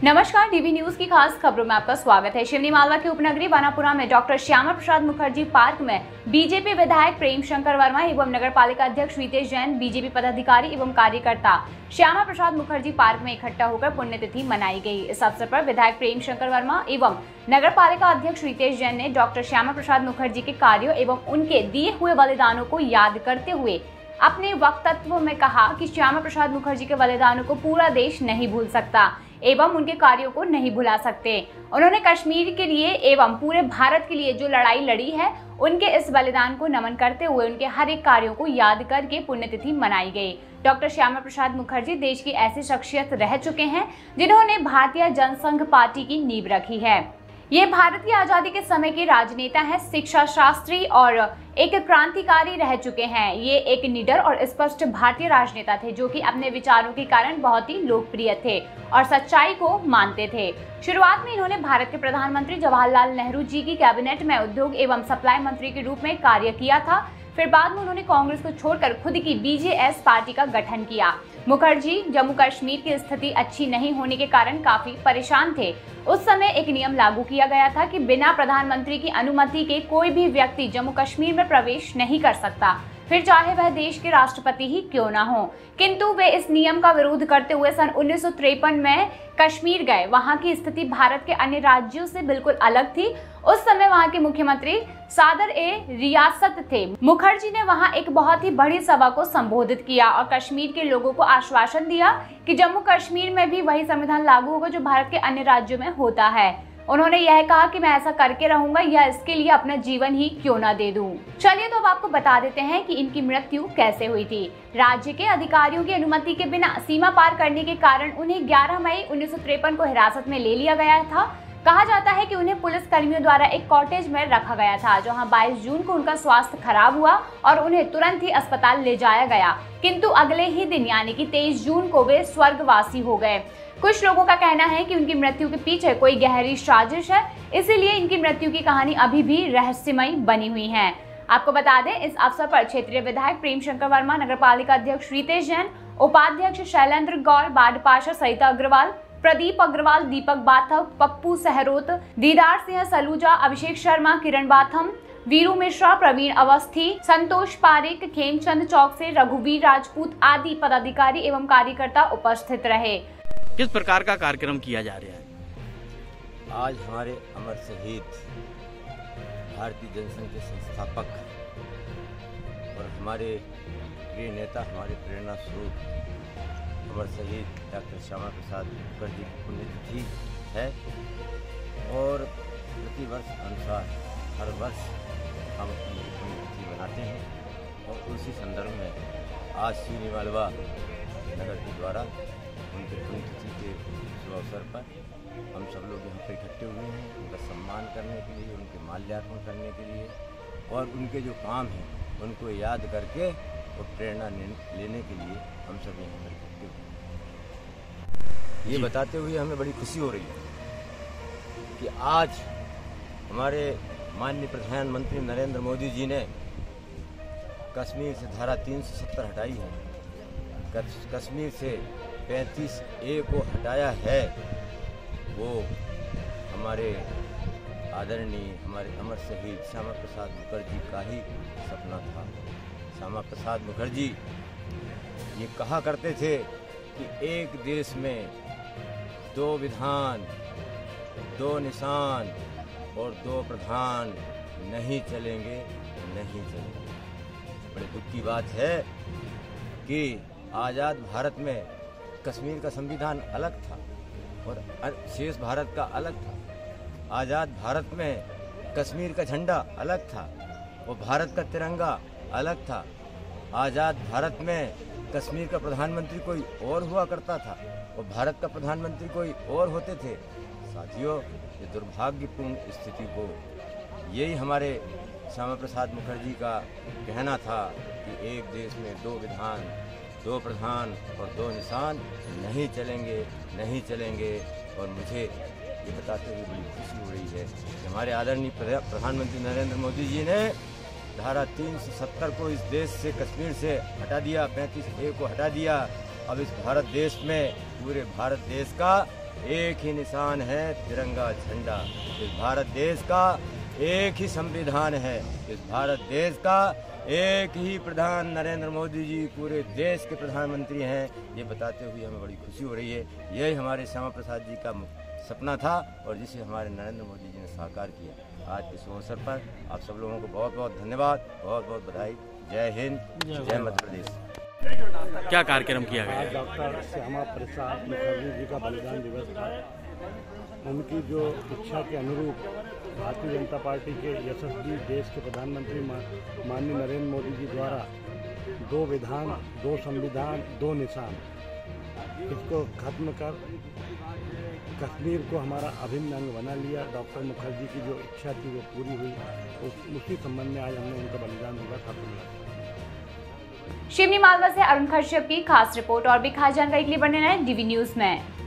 नमस्कार, DV news की खास खबरों में आपका स्वागत है। शिवनी मालवा के उपनगरी बानापुरा में डॉक्टर श्यामा प्रसाद मुखर्जी पार्क में बीजेपी विधायक प्रेम शंकर वर्मा एवं नगर पालिका अध्यक्ष रितेश जैन, बीजेपी पदाधिकारी एवं कार्यकर्ता श्यामा प्रसाद मुखर्जी पार्क में इकट्ठा होकर पुण्यतिथि मनाई गई। इस अवसर पर विधायक प्रेम शंकर वर्मा एवं नगर पालिका अध्यक्ष रितेश जैन ने डॉक्टर श्यामा प्रसाद मुखर्जी के कार्यों एवं उनके दिए हुए बलिदानों को याद करते हुए अपने वक्तव्य में कहा कि श्यामा प्रसाद मुखर्जी के बलिदानों को पूरा देश नहीं भूल सकता एवं उनके कार्यों को नहीं भुला सकते। उन्होंने कश्मीर के लिए एवं पूरे भारत के लिए जो लड़ाई लड़ी है, उनके इस बलिदान को नमन करते हुए उनके हर एक कार्यों को याद करके पुण्यतिथि मनाई गई। डॉक्टर श्यामा प्रसाद मुखर्जी देश की ऐसी शख्सियत रह चुके हैं जिन्होंने भारतीय जनसंघ पार्टी की नींव रखी है। ये भारत की आजादी के समय के राजनेता हैं, शिक्षा शास्त्री और एक क्रांतिकारी रह चुके हैं। ये एक निडर और स्पष्ट भारतीय राजनेता थे जो कि अपने विचारों के कारण बहुत ही लोकप्रिय थे और सच्चाई को मानते थे। शुरुआत में इन्होंने भारत के प्रधानमंत्री जवाहरलाल नेहरू जी की कैबिनेट में उद्योग एवं सप्लाई मंत्री के रूप में कार्य किया था। फिर बाद में उन्होंने कांग्रेस को छोड़कर खुद की बीजेएस पार्टी का गठन किया। मुखर्जी जम्मू कश्मीर की स्थिति अच्छी नहीं होने के कारण काफी परेशान थे। उस समय एक नियम लागू किया गया था कि बिना प्रधानमंत्री की अनुमति के कोई भी व्यक्ति जम्मू कश्मीर में प्रवेश नहीं कर सकता, फिर चाहे वह देश के राष्ट्रपति ही क्यों ना हो। किंतु वे इस नियम का विरोध करते हुए सन 1953 में कश्मीर गए। वहां की स्थिति भारत के अन्य राज्यों से बिल्कुल अलग थी। उस समय वहां के मुख्यमंत्री सादर ए रियासत थे। मुखर्जी ने वहां एक बहुत ही बड़ी सभा को संबोधित किया और कश्मीर के लोगों को आश्वासन दिया कि जम्मू कश्मीर में भी वही संविधान लागू होगा जो भारत के अन्य राज्यों में होता है। उन्होंने यह कहा कि मैं ऐसा करके रहूंगा या इसके लिए अपना जीवन ही क्यों ना दे दूं। चलिए तो अब आपको बता देते हैं कि इनकी मृत्यु कैसे हुई थी। राज्य के अधिकारियों की अनुमति के बिना सीमा पार करने के कारण उन्हें 11 मई 1953 को हिरासत में ले लिया गया था। कहा जाता है कि उन्हें पुलिस कर्मियों द्वारा एक कॉटेज में रखा गया था, जहां 22 जून को उनका स्वास्थ्य खराब हुआ और उन्हें तुरंत ही अस्पताल ले जाया गया। किंतु अगले ही दिन यानी कि 23 जून को वे स्वर्गवासी हो गए। कुछ लोगों का कहना है कि उनकी मृत्यु के पीछे कोई गहरी साजिश है, इसीलिए इनकी मृत्यु की कहानी अभी भी रहस्यमयी बनी हुई है। आपको बता दें, इस अवसर पर क्षेत्रीय विधायक प्रेम शंकर वर्मा, नगर पालिका अध्यक्ष रितेश जैन, उपाध्यक्ष शैलेंद्र गौर, वार्ड पार्षद सरिता अग्रवाल, प्रदीप अग्रवाल, दीपक बाथव, पप्पू सहरोत, दीदार सिंह सलूजा, अभिषेक शर्मा, किरण बाथम, वीरू मिश्रा, प्रवीण अवस्थी, संतोष पारिक, खेमचंद चौकसे, रघुवीर राजपूत आदि पदाधिकारी एवं कार्यकर्ता उपस्थित रहे। किस प्रकार का कार्यक्रम किया जा रहा है? आज हमारे अमर शहीद भारतीय जनसंघ के संस्थापक और हमारे प्रिय नेता, हमारे प्रेरणा स्रोत अमर शहीद डॉक्टर श्यामा प्रसाद मुखर्जी की पुण्यतिथि है और प्रतिवर्ष अनुसार हर वर्ष हम उनकी पुण्यतिथि मनाते हैं और उसी संदर्भ में आज शिवनी मालवा नगर के द्वारा उनके पुण्यतिथि के शुभ अवसर पर हम सब लोग यहाँ पर इकट्ठे हुए हैं उनका सम्मान करने के लिए, उनके माल्यार्पण करने के लिए और उनके जो काम हैं उनको याद करके और प्रेरणा लेने के लिए हम सब यहाँ पर इकट्ठे हुए हैं। ये बताते हुए हमें बड़ी खुशी हो रही है कि आज हमारे माननीय प्रधानमंत्री नरेंद्र मोदी जी ने कश्मीर से धारा 370 हटाई है, कश्मीर से 35A को हटाया है। वो हमारे आदरणीय, हमारे अमर शहीद श्यामा प्रसाद मुखर्जी का ही सपना था। श्यामा प्रसाद मुखर्जी ये कहा करते थे कि एक देश में 2 विधान, 2 निशान और 2 प्रधान नहीं चलेंगे, नहीं चलेंगे। बड़े दुख की बात है कि आज़ाद भारत में कश्मीर का संविधान अलग था और शेष भारत का अलग था। आज़ाद भारत में कश्मीर का झंडा अलग था और भारत का तिरंगा अलग था। आज़ाद भारत में कश्मीर का प्रधानमंत्री कोई और हुआ करता था और भारत का प्रधानमंत्री कोई और होते थे। साथियों, ये दुर्भाग्यपूर्ण स्थिति को यही हमारे श्यामा प्रसाद मुखर्जी का कहना था कि एक देश में 2 विधान, 2 प्रधान और 2 निशान नहीं चलेंगे, नहीं चलेंगे। और मुझे ये बताते हुए बड़ी खुशी हो रही है कि हमारे आदरणीय प्रधानमंत्री नरेंद्र मोदी जी ने धारा 370 को इस देश से, कश्मीर से हटा दिया, 35A को हटा दिया। अब इस भारत देश में, पूरे भारत देश का एक ही निशान है तिरंगा झंडा। इस भारत देश का एक ही संविधान है, इस भारत देश का एक ही प्रधान नरेंद्र मोदी जी पूरे देश के प्रधानमंत्री हैं। ये बताते हुए हमें बड़ी खुशी हो रही है। यही हमारे श्यामा प्रसाद जी का सपना था और जिसे हमारे नरेंद्र मोदी जी ने साकार किया। आज के शुभ अवसर पर आप सब लोगों को बहुत बहुत धन्यवाद, बहुत बहुत बधाई। जय हिंद, जय मध्य प्रदेश। क्या कार्यक्रम किया गया? आज डॉक्टर श्यामा प्रसाद मुखर्जी जी का बलिदान दिवस था। उनकी जो इच्छा के अनुरूप भारतीय जनता पार्टी के यशस्वी देश के प्रधानमंत्री माननीय नरेंद्र मोदी जी द्वारा 2 विधान, 2 संविधान, 2 निशान, इसको खत्म कर कश्मीर को हमारा अभिन्न अंग बना लिया। डॉक्टर मुखर्जी की जो इच्छा थी वो पूरी हुई। उसी संबंध में आज हमने उनका बलिदान दिवस मनाया। शिवनी मालवा से अरुण कश्यप की खास रिपोर्ट। और भी खास जानकारी के लिए बने रहें डीवी न्यूज में।